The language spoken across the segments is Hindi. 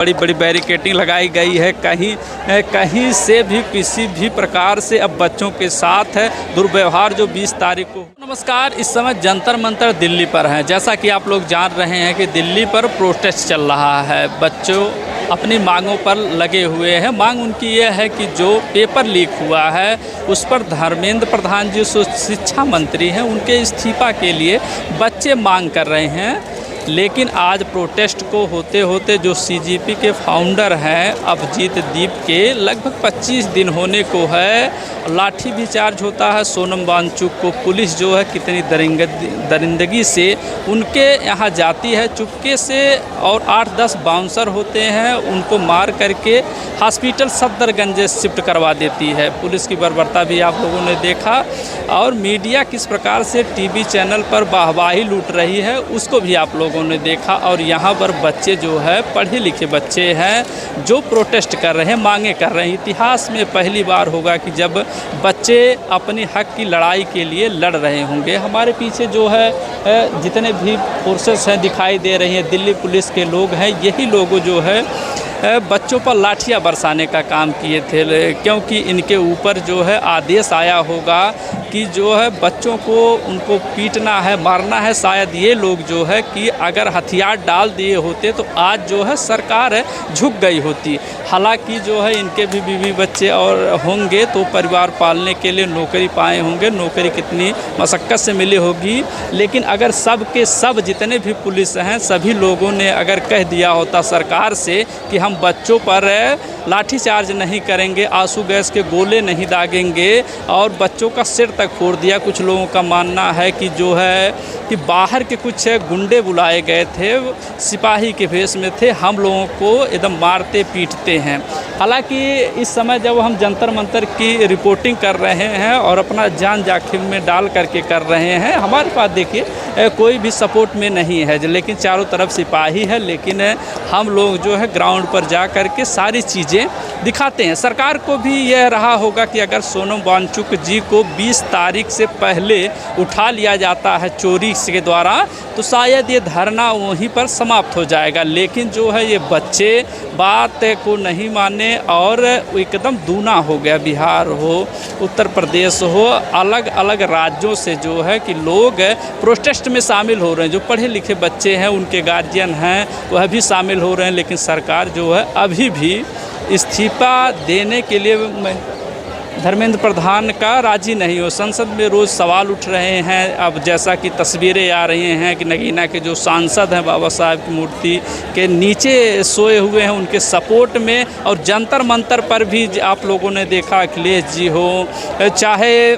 बड़ी बड़ी बैरिकेडिंग लगाई गई है। कहीं से भी किसी भी प्रकार से अब बच्चों के साथ है दुर्व्यवहार जो 20 तारीख को। नमस्कार, इस समय जंतर मंतर दिल्ली पर हैं। जैसा कि आप लोग जान रहे हैं कि दिल्ली पर प्रोटेस्ट चल रहा है। बच्चों अपनी मांगों पर लगे हुए हैं। मांग उनकी ये है कि जो पेपर लीक हुआ है उस पर धर्मेंद्र प्रधान जी शिक्षा मंत्री हैं, उनके इस्तीफा के लिए बच्चे मांग कर रहे हैं। लेकिन आज प्रोटेस्ट को होते होते जो सीजीपी के फाउंडर हैं अभिजीत दीप के लगभग 25 दिन होने को है। लाठी भी चार्ज होता है। सोनम वांगचुक को पुलिस जो है कितनी दरिंदगी से उनके यहाँ जाती है चुपके से, और 8-10 बाउंसर होते हैं, उनको मार करके हॉस्पिटल सफदरगंज शिफ्ट करवा देती है। पुलिस की बर्बरता भी आप लोगों ने देखा, और मीडिया किस प्रकार से टीवी चैनल पर वाहवाही लूट रही है उसको भी आप लोगों ने देखा। और यहाँ पर बच्चे जो है पढ़े लिखे बच्चे हैं जो प्रोटेस्ट कर रहे हैं, मांगे कर रहे हैं। इतिहास में पहली बार होगा कि जब बच्चे अपने हक की लड़ाई के लिए लड़ रहे होंगे। हमारे पीछे जो है जितने भी फोर्सेस हैं दिखाई दे रही हैं, दिल्ली पुलिस के लोग हैं, यही लोग जो है बच्चों पर लाठियां बरसाने का काम किए थे, क्योंकि इनके ऊपर जो है आदेश आया होगा कि जो है बच्चों को उनको पीटना है, मारना है। शायद ये लोग जो है कि अगर हथियार डाल दिए होते तो आज जो है सरकार झुक गई होती। हालांकि जो है इनके भी बीवी बच्चे और होंगे तो परिवार पालने के लिए नौकरी पाए होंगे। नौकरी कितनी मशक्क़त से मिली होगी, लेकिन अगर सब के सब जितने भी पुलिस हैं सभी लोगों ने अगर कह दिया होता सरकार से कि हम बच्चों पर लाठीचार्ज नहीं करेंगे, आंसू गैस के गोले नहीं दागेंगे, और बच्चों का सिर तक फोड़ दिया। कुछ लोगों का मानना है कि जो है कि बाहर के कुछ गुंडे बुलाए गए थे, सिपाही के भेष में थे, हम लोगों को एकदम मारते पीटते हैं। हालांकि इस समय जब हम जंतर मंतर की रिपोर्टिंग कर रहे हैं और अपना जान जोखिम में डाल करके कर रहे हैं, हमारे पास देखिए कोई भी सपोर्ट में नहीं है, लेकिन चारों तरफ सिपाही है। लेकिन हम लोग जो है ग्राउंड पर जा कर के सारी चीज़ें दिखाते हैं। सरकार को भी यह रहा होगा कि अगर सोनम वांगचुक जी को 20 तारीख से पहले उठा लिया जाता है चोरी के द्वारा तो शायद ये धरना वहीं पर समाप्त हो जाएगा। लेकिन जो है ये बच्चे बात को नहीं माने और एकदम दूना हो गया। बिहार हो, उत्तर प्रदेश हो, अलग अलग राज्यों से जो है कि लोग प्रोटेस्ट में शामिल हो रहे हैं। जो पढ़े लिखे बच्चे हैं, उनके गार्जियन हैं, वह भी शामिल हो रहे हैं। लेकिन सरकार जो है अभी भी इस्तीफा देने के लिए धर्मेंद्र प्रधान का राजी नहीं हो। संसद में रोज़ सवाल उठ रहे हैं। अब जैसा कि तस्वीरें आ रही हैं कि नगीना के जो सांसद हैं बाबा साहब की मूर्ति के नीचे सोए हुए हैं उनके सपोर्ट में, और जंतर मंतर पर भी आप लोगों ने देखा अखिलेश जी हो, चाहे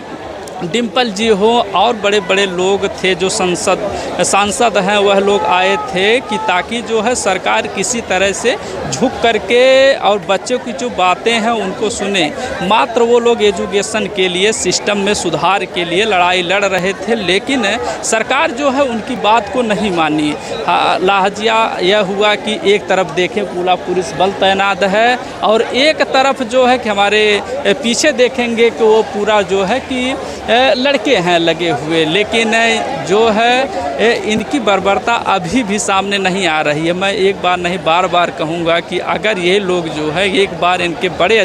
डिम्पल जी हो, और बड़े बड़े लोग थे जो सांसद हैं, वह लोग आए थे कि ताकि जो है सरकार किसी तरह से झुक करके और बच्चों की जो बातें हैं उनको सुने। मात्र वो लोग एजुकेशन के लिए, सिस्टम में सुधार के लिए लड़ाई लड़ रहे थे, लेकिन सरकार जो है उनकी बात को नहीं मानी। लाहजिया यह हुआ कि एक तरफ देखें पूरा पुलिस बल तैनात है, और एक तरफ जो है कि हमारे पीछे देखेंगे कि वो पूरा जो है कि लड़के हैं लगे हुए। लेकिन जो है इनकी बर्बरता अभी भी सामने नहीं आ रही है। मैं एक बार नहीं बार बार कहूँगा कि अगर ये लोग जो है एक बार इनके बड़े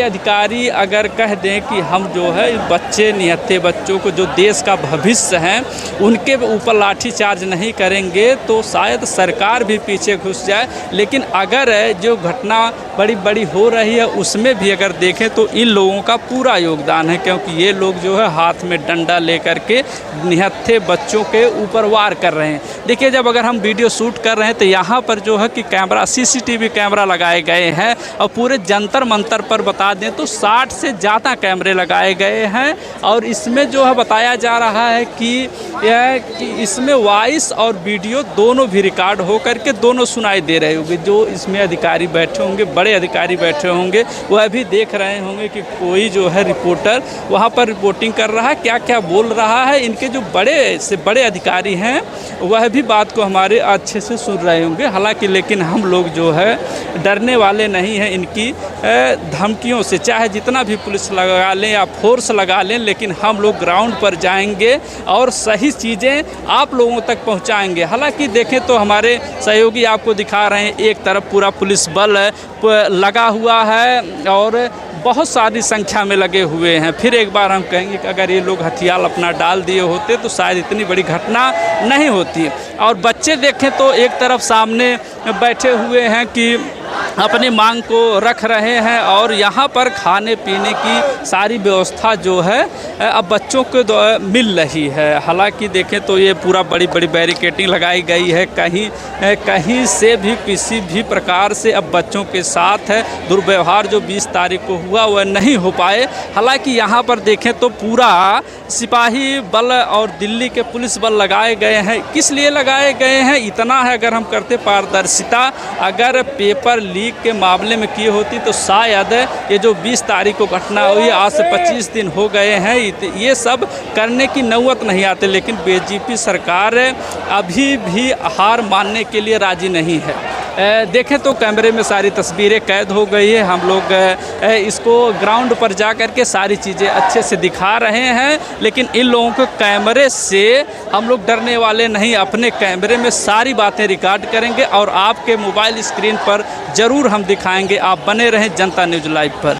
अधिकारी अगर कह दें कि हम जो है बच्चे निहत्थे बच्चों को जो देश का भविष्य हैं उनके ऊपर लाठी चार्ज नहीं करेंगे तो शायद सरकार भी पीछे घुस जाए। लेकिन अगर जो घटना बड़ी बड़ी हो रही है उसमें भी अगर देखें तो इन लोगों का पूरा योगदान है, क्योंकि ये लोग जो है हाथ में डंडा लेकर के निहत्थे बच्चों के ऊपर वार कर रहे हैं। देखिए, जब अगर हम वीडियो शूट कर रहे हैं तो यहाँ पर जो है कि कैमरा CCTV कैमरा लगाए गए हैं, और पूरे जंतर मंतर पर बता दें तो 60 से ज़्यादा कैमरे लगाए गए हैं। और इसमें जो है बताया जा रहा है कि इसमें वॉइस और वीडियो दोनों भी रिकॉर्ड हो करके दोनों सुनाई दे रहे होंगे। जो इसमें अधिकारी बैठे होंगे, बड़े अधिकारी बैठे होंगे, वह भी देख रहे होंगे कि कोई जो है रिपोर्टर वहाँ पर रिपोर्टिंग कर रहा है, क्या क्या बोल रहा है। इनके जो बड़े से बड़े अधिकारी हैं वह भी बात को हमारे अच्छे से सुन रहे होंगे। हालांकि लेकिन हम लोग जो है डरने वाले नहीं हैं इनकी धमकियों से, चाहे जितना भी पुलिस लगा लें या फोर्स लगा लें, लेकिन हम लोग ग्राउंड पर जाएंगे और सही चीज़ें आप लोगों तक पहुंचाएंगे। हालांकि देखें तो हमारे सहयोगी आपको दिखा रहे हैं, एक तरफ पूरा पुलिस बल लगा हुआ है और बहुत सारी संख्या में लगे हुए हैं। फिर एक बार हम कहेंगे कि अगर ये लोग हथियार अपना डाल दिए होते तो शायद इतनी बड़ी घटना नहीं होती। और बच्चे देखें तो एक तरफ सामने बैठे हुए हैं कि अपनी मांग को रख रहे हैं और यहाँ पर खाने पीने की सारी व्यवस्था जो है अब बच्चों को मिल रही है। हालांकि देखें तो ये पूरा बड़ी बड़ी बैरिकेडिंग लगाई गई है, कहीं से भी किसी भी प्रकार से अब बच्चों के साथ है दुर्व्यवहार जो 20 तारीख को हुआ वह नहीं हो पाए। हालांकि यहाँ पर देखें तो पूरा सिपाही बल और दिल्ली के पुलिस बल लगाए गए हैं। किस लिए लगाए गए हैं इतना है, अगर हम करते पारदर्शिता, अगर पेपर लीक के मामले में की होती तो शायद ये जो 20 तारीख को घटना हुई, आज से 25 दिन हो गए हैं, ये सब करने की नौबत नहीं आते। लेकिन बीजेपी सरकार अभी भी हार मानने के लिए राजी नहीं है। देखें तो कैमरे में सारी तस्वीरें कैद हो गई है। हम लोग इसको ग्राउंड पर जा कर के सारी चीज़ें अच्छे से दिखा रहे हैं, लेकिन इन लोगों को कैमरे से हम लोग डरने वाले नहीं। अपने कैमरे में सारी बातें रिकॉर्ड करेंगे और आपके मोबाइल स्क्रीन पर ज़रूर हम दिखाएंगे। आप बने रहें जनता न्यूज़ लाइव पर।